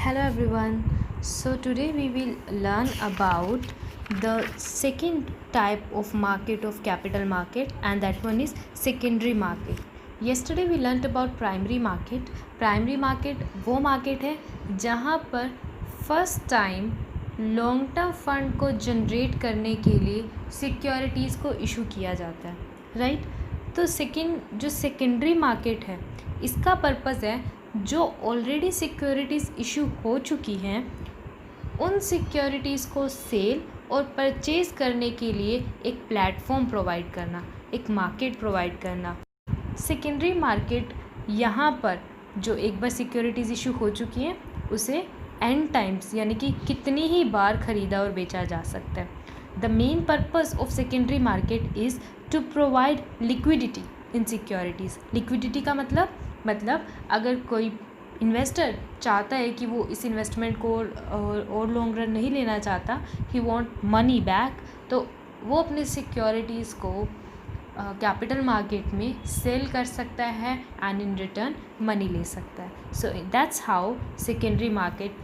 Hello everyone. So today we will learn about the second type of market of capital market, and that one is secondary market. Yesterday we learnt about primary market. Primary market वो market है जहाँ पर first time long term fund को generate करने के लिए securities को issue किया जाता है, राइट। तो जो सेकेंडरी मार्केट है, इसका पर्पज़ है जो ऑलरेडी सिक्योरिटीज़ इशू हो चुकी हैं उन सिक्योरिटीज़ को सेल और परचेज़ करने के लिए एक प्लेटफॉर्म प्रोवाइड करना, एक मार्केट प्रोवाइड करना। सेकेंडरी मार्केट यहाँ पर जो एक बार सिक्योरिटीज़ इशू हो चुकी हैं उसे एंड टाइम्स यानी कि कितनी ही बार ख़रीदा और बेचा जा सकता है। The main purpose of secondary market is to provide liquidity in securities. Liquidity का मतलब अगर कोई इन्वेस्टर चाहता है कि वो इस इन्वेस्टमेंट को और लॉन्ग रन नहीं लेना चाहता, ही वांट मनी बैक, तो वो अपने सिक्योरिटीज़ को कैपिटल मार्केट में सेल कर सकता है एंड इन रिटर्न मनी ले सकता है। So that's how secondary market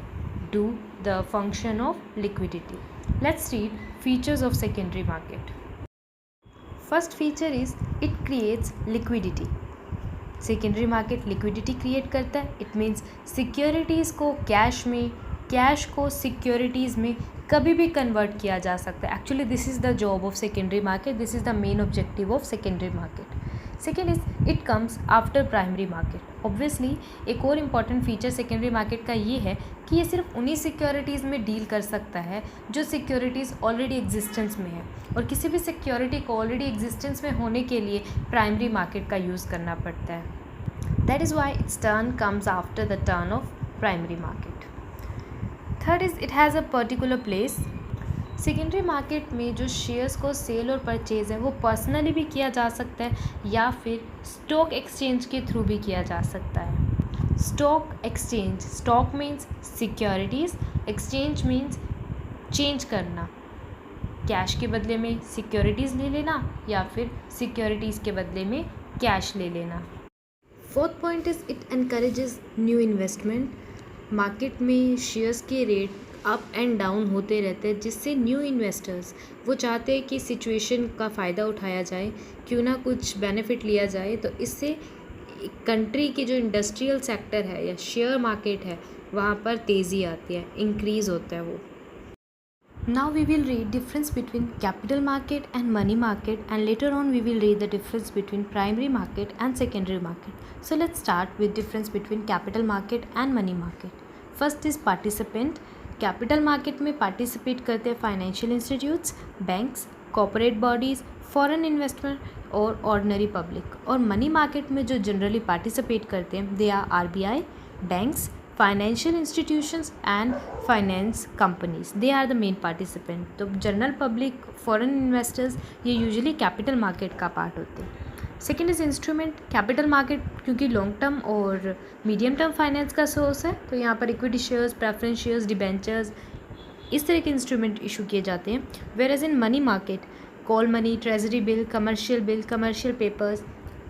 do the function of liquidity. Let's read features of secondary market. First feature is it creates liquidity. Secondary market liquidity create करता है. It means securities को cash में, cash को securities में कभी भी convert किया जा सकता है. Actually this is the job of secondary market, this is the main objective of secondary market. Second is it comes after primary market. Obviously एक और इम्पॉर्टेंट फीचर सेकेंडरी मार्केट का ये है कि ये सिर्फ उन्हीं सिक्योरिटीज़ में डील कर सकता है जो सिक्योरिटीज़ ऑलरेडी एग्जिस्टेंस में है, और किसी भी सिक्योरिटी को ऑलरेडी एग्जिस्टेंस में होने के लिए प्राइमरी मार्केट का यूज़ करना पड़ता है. That is why it's turn comes after the turn off primary market. Third is it has a particular place. Secondary market में जो शेयर्स को सेल और परचेज़ है वो पर्सनली भी किया जा सकता है या फिर स्टॉक एक्सचेंज के थ्रू भी किया जा सकता है. Stock exchange, stock means securities, exchange means change करना, कैश के बदले में सिक्योरिटीज़ ले लेना या फिर सिक्योरिटीज़ के बदले में कैश ले लेना. Fourth point is it encourages new investment. Market में शेयर्स के रेट अप एंड डाउन होते रहते हैं, जिससे न्यू इन्वेस्टर्स वो चाहते हैं कि सिचुएशन का फ़ायदा उठाया जाए, क्यों ना कुछ बेनिफिट लिया जाए. तो इससे कंट्री की जो इंडस्ट्रियल सेक्टर है या शेयर मार्केट है वहाँ पर तेज़ी आती है, इंक्रीज़ होता है वो. Now we will read difference between capital market and money market, and later on we will read the difference between primary market and secondary market. So let's start with difference between capital market and money market. First is participant. Capital market में participate करते हैं financial institutes, banks, corporate bodies, foreign investment और ordinary public. और money market में जो generally participate करते हैं they are RBI, banks, financial institutions and finance companies. They are the main participant. तो जनरल पब्लिक, फॉरेन इन्वेस्टर्स ये usually capital market का part होते हैं. Second is instrument. Capital market क्योंकि लॉन्ग टर्म और medium term finance का source है, तो यहाँ पर equity shares, preference shares, debentures, इस तरह के इंस्ट्रूमेंट इशू किए जाते हैं. Whereas in money market call money, treasury bill, commercial papers,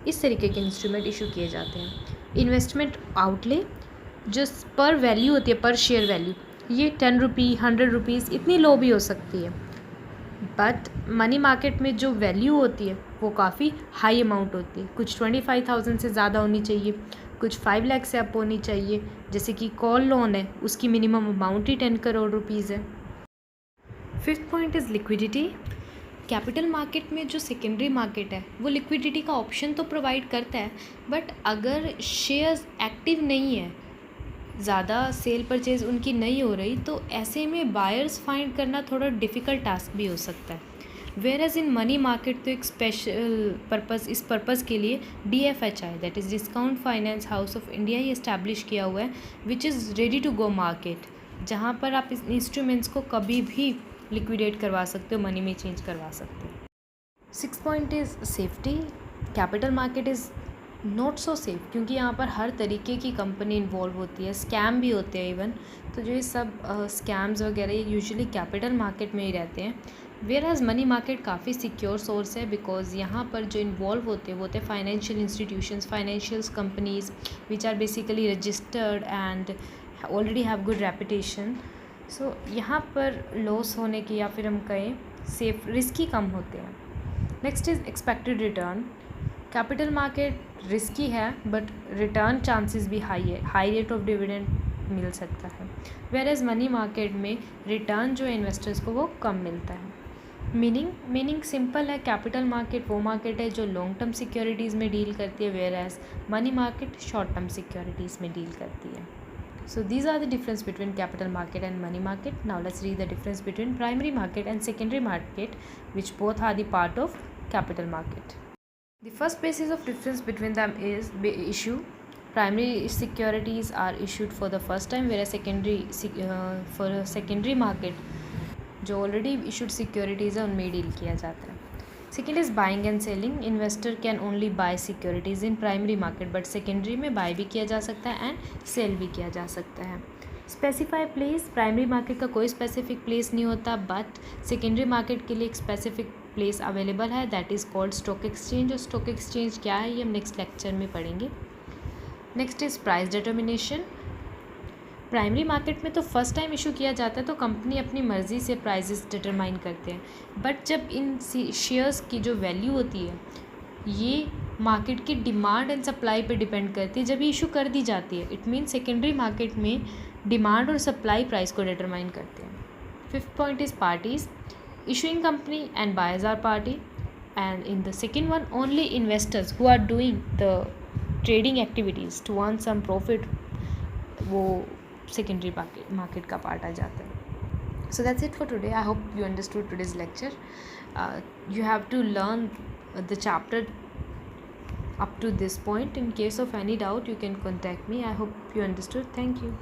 इस तरीके के इंस्ट्रूमेंट इशू किए जाते हैं. इन्वेस्टमेंट आउटले जो पर वैल्यू होती है, पर शेयर वैल्यू, ये 10 रुपी, 100 रुपीज़ इतनी लो भी हो सकती है. बट मनी मार्केट में जो वैल्यू होती है वो काफ़ी हाई अमाउंट होती है. कुछ 25,000 से ज़्यादा होनी चाहिए, कुछ 5 लाख से अप होनी चाहिए. जैसे कि कॉल लोन है, उसकी मिनिमम अमाउंट ही 10 करोड़ रुपीज़ है. Fifth point is liquidity. Capital market में जो सेकेंडरी मार्केट है वो लिक्विडिटी का ऑप्शन तो प्रोवाइड करता है, बट अगर शेयर्स एक्टिव नहीं है, ज़्यादा सेल परचेज़ उनकी नहीं हो रही, तो ऐसे में बायर्स फाइंड करना थोड़ा डिफ़िकल्ट टास्क भी हो सकता है. Whereas in money market तो एक स्पेशल पर्पज़, इस पर्पज़ के लिए DFHI that is discount finance house of India ही इस्टेब्लिश किया हुआ है, which is ready to go market, जहाँ पर आप इस इंस्ट्रूमेंट्स को कभी भी लिक्विडेट करवा सकते हो, मनी में चेंज करवा सकते हो. Six point is safety. Capital market is not so safe क्योंकि यहाँ पर हर तरीके की कंपनी इन्वॉल्व होती है, स्कैम भी होते हैं इवन. तो जो ये सब स्कैम्स वगैरह ये यूजुअली कैपिटल मार्केट में ही रहते हैं. वेयर एज मनी मार्केट काफ़ी सिक्योर सोर्स है, बिकॉज यहाँ पर जो इन्वॉल्व होते हैं वो होते हैं financial institutions, financial companies which are basically registered and already have good reputation, so यहाँ पर लॉस होने की या फिर हम कहें सेफ रिस्क ही कम होते हैं. Next is expected return. Capital market risky है बट रिटर्न चांसेस भी हाई है, हाई रेट ऑफ डिविडेंड मिल सकता है. वेयर एज मनी मार्केट में रिटर्न जो है इन्वेस्टर्स को वो कम मिलता है. मीनिंग सिंपल है, कैपिटल मार्केट वो मार्केट है जो लॉन्ग टर्म सिक्योरिटीज़ में डील करती है, whereas money market short term securities में डील करती है. So these are the difference between capital market and money market. Now let's read the difference between primary market and secondary market, which both are the part of capital market. The first basis of difference between them is issue. Primary securities are issued for the first time, whereas for a secondary market जो already issued securities है उनमें deal किया जाता है. Second is buying and selling. Investor can only by securities in primary market, but secondary में bye भी किया जा सकता है एंड सेल भी किया जा सकता है. Specify place. प्राइमरी मार्केट का कोई स्पेसिफिक प्लेस नहीं होता, बट सेकेंडरी मार्केट के लिए एक स्पेसिफिक प्लेस अवेलेबल है, that is called stock exchange. और स्टॉक एक्सचेंज क्या है ये हम नेक्स्ट लेक्चर में पढ़ेंगे. Next is price determination. Primary market में तो फर्स्ट टाइम इशू किया जाता है तो कंपनी अपनी मर्ज़ी से प्राइसेस डिटरमाइन करते हैं, बट जब इन शेयर्स की जो वैल्यू होती है ये मार्केट की डिमांड एंड सप्लाई पे डिपेंड करती है जब ये इशू कर दी जाती है. इट मीन सेकेंडरी मार्केट में डिमांड और सप्लाई प्राइस को डिटरमाइन करते हैं. Fifth point is parties. Issuing company and buyers are party, and in the second one only investors who are doing the trading activities to earn some profit वो secondary market का part आ जाता है. So that's it for today. I hope you understood today's lecture. You have to learn the chapter up to this point. In case of any doubt you can contact me. I hope you understood. Thank you.